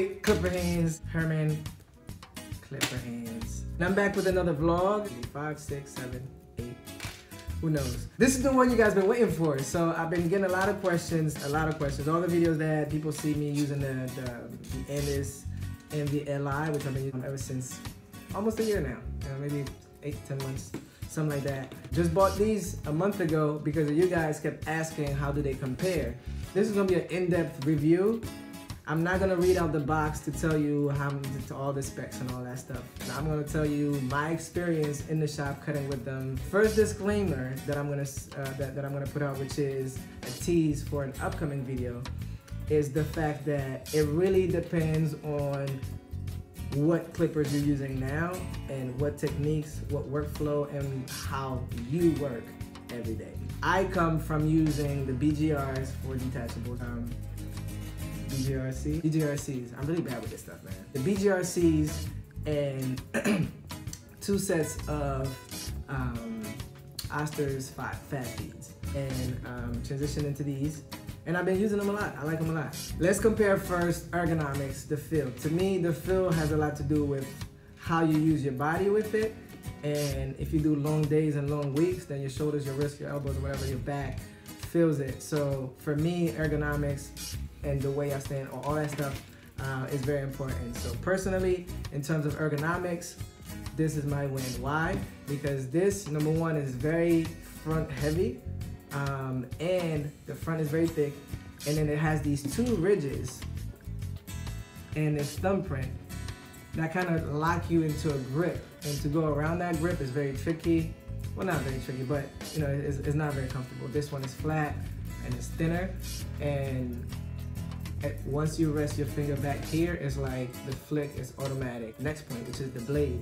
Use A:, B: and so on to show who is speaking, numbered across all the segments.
A: Clipper hands, Herman, clipper hands. And I'm back with another vlog. 5, 6, 7, 8. Who knows? This is the one you guys been waiting for. So I've been getting a lot of questions. All the videos that people see me using the andis, envyli, which I've been using ever since almost a year now. Maybe 8 to 10 months, something like that. Just bought these a month ago because you guys kept asking how do they compare. This is gonna be an in-depth review. I'm not gonna read out the box to tell you how to all the specs and all that stuff. Now I'm gonna tell you my experience in the shop cutting with them. First disclaimer that I'm gonna put out, which is a tease for an upcoming video, is the fact that it really depends on what clippers you're using now and what techniques, what workflow, and how you work every day. I come from using the BGRs for detachable. BGRCs. I'm really bad with this stuff, man. The BGRCs and 2 sets of Oster's fat feeds, and transition into these. And I've been using them a lot. I like them a lot. Let's compare first ergonomics, the feel. To me, the feel has a lot to do with how you use your body with it. And if you do long days and long weeks, then your shoulders, your wrists, your elbows, whatever, your back feels it. So for me, ergonomics and the way I stand, all that stuff is very important. So personally, in terms of ergonomics, this is my win. Why? Because this, number one, is very front heavy, and the front is very thick, and then it has these 2 ridges and this thumbprint that kind of lock you into a grip, and to go around that grip is very tricky. Well, not very tricky, but you know, it's not very comfortable. This one is flat and it's thinner, and once you rest your finger back here, it's like the flick is automatic. Next point, which is the blade.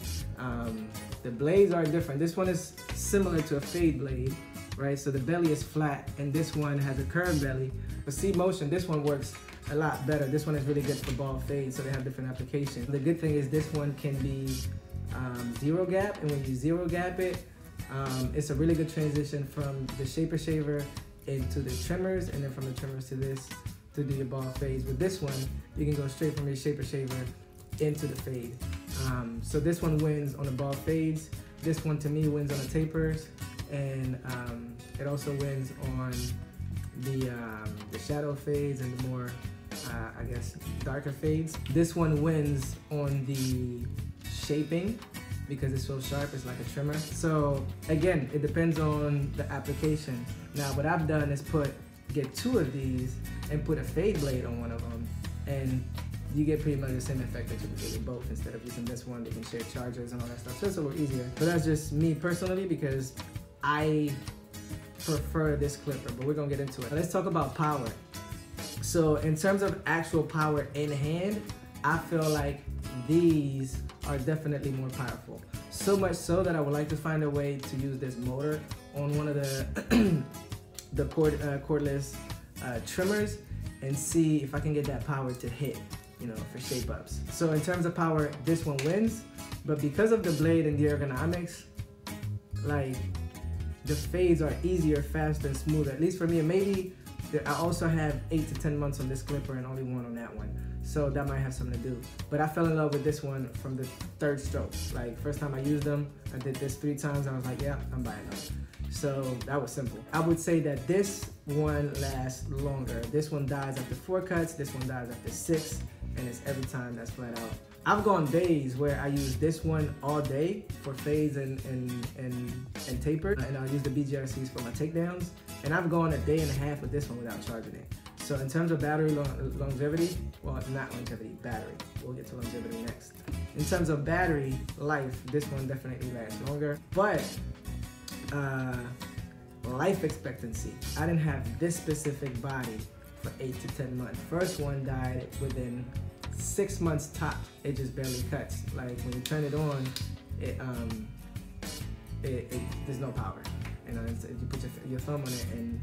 A: The blades are different. This one is similar to a fade blade, right? So the belly is flat, and this one has a curved belly. For C motion, this one works a lot better. This one is really good for ball fade, so they have different applications. The good thing is this one can be 0 gap, and when you 0 gap it, it's a really good transition from the shaper shaver into the trimmers, and then from the trimmers to this to do your ball fades. With this one, you can go straight from your shaper shaver into the fade. So this one wins on the ball fades. This one to me wins on the tapers, and it also wins on the shadow fades and the more, I guess, darker fades. This one wins on the shaping because it's so sharp, it's like a trimmer. So again, it depends on the application. Now what I've done is get 2 of these and put a fade blade on one of them, and you get pretty much the same effect that you would get with both. Instead of using this one, they can share chargers and all that stuff, so it's a little easier. But that's just me personally, because I prefer this clipper, but we're gonna get into it. Let's talk about power. So in terms of actual power in hand, I feel like these are definitely more powerful. So much so that I would like to find a way to use this motor on one of the the cordless trimmers and see if I can get that power to hit, you know, for shape ups. So in terms of power, this one wins, but because of the blade and the ergonomics, like the fades are easier, faster, and smoother, at least for me. And maybe I also have 8 to 10 months on this clipper and only 1 on that one, so that might have something to do. But I fell in love with this one from the 3rd stroke. Like, first time I used them, I did this 3 times, and I was like, yeah, I'm buying them. So that was simple. I would say that this one lasts longer. This one dies after 4 cuts, this one dies after 6, and it's every time, that's flat out. I've gone days where I use this one all day for fades and taper, and I'll use the BGRCs for my takedowns. And I've gone a day and a half with this one without charging it. So in terms of battery longevity, well, not longevity, battery. We'll get to longevity next. In terms of battery life, this one definitely lasts longer. But life expectancy, I didn't have this specific body for 8 to 10 months. First one died within 6 months top. It just barely cuts. Like when you turn it on, there's no power. You know, you put your thumb on it and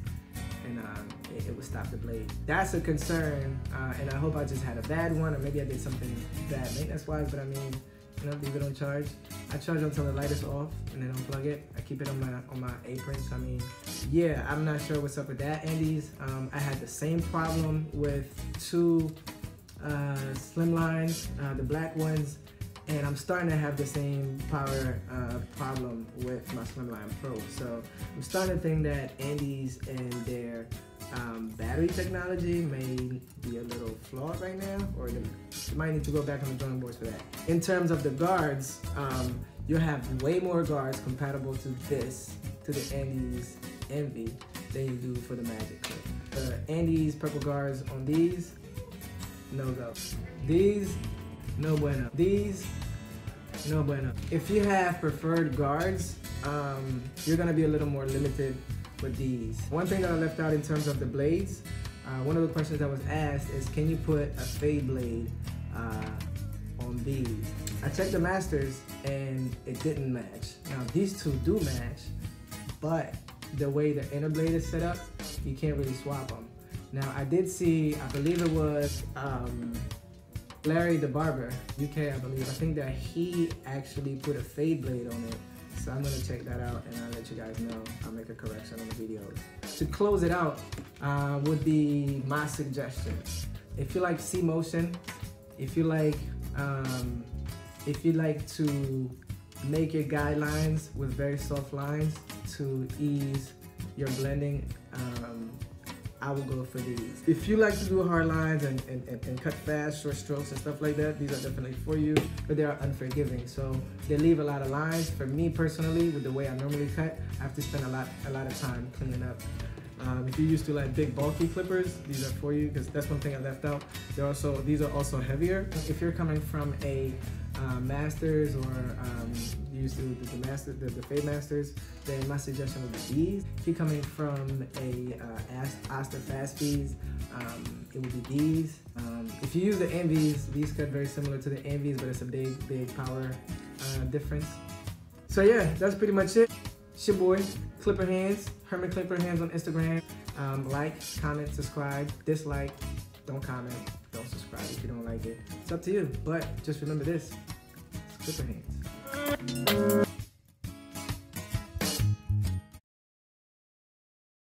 A: it would stop the blade. That's a concern, and I hope I just had a bad one, or maybe I did something bad maintenance-wise. But I mean, you know, leave it on charge. I charge until the light is off, and then unplug it. I keep it on my apron. So I mean, yeah, I'm not sure what's up with that, andis. I had the same problem with 2 slimlines, the black ones, and I'm starting to have the same power problem with my Slimline Pro. So I'm starting to think that andis and their battery technology may be a little flawed right now, or they might need to go back on the drawing boards for that. In terms of the guards, you'll have way more guards compatible to this, to the andis Envy, than you do for the Magic Clip. The andis purple guards on these, no go. These, no bueno. These, no bueno. If you have preferred guards, you're gonna be a little more limited with these. One thing that I left out in terms of the blades, one of the questions that was asked is, can you put a fade blade on these? I checked the masters and it didn't match. Now these two do match, but the way the inner blade is set up, you can't really swap them. Now I did see, I believe it was Larry the Barber, UK I believe, I think that he actually put a fade blade on it. So I'm gonna check that out and I'll let you guys know. I'll make a correction on the videos. To close it out would be my suggestion. If you like C motion, if you like to make your guidelines with very soft lines to ease your blending, I would go for these. If you like to do hard lines and cut fast, short strokes and stuff like that, these are definitely for you, but they are unforgiving. So they leave a lot of lines. For me personally, with the way I normally cut, I have to spend a lot of time cleaning up. If you're used to like big bulky clippers, these are for you, because that's one thing I left out. These are also heavier. If you're coming from a masters, or you used to the fade masters, then my suggestion would be these. If you're coming from a Aster fast feeds, it would be these. If you use the envies, these cut very similar to the envies, but it's a big power difference. So yeah, that's pretty much it. It's your boy, Clipper Hands, Herman Clipper Hands on Instagram. Like, comment, subscribe, dislike, don't comment, don't subscribe if you don't like it. It's up to you, but just remember this, it's Clipper Hands.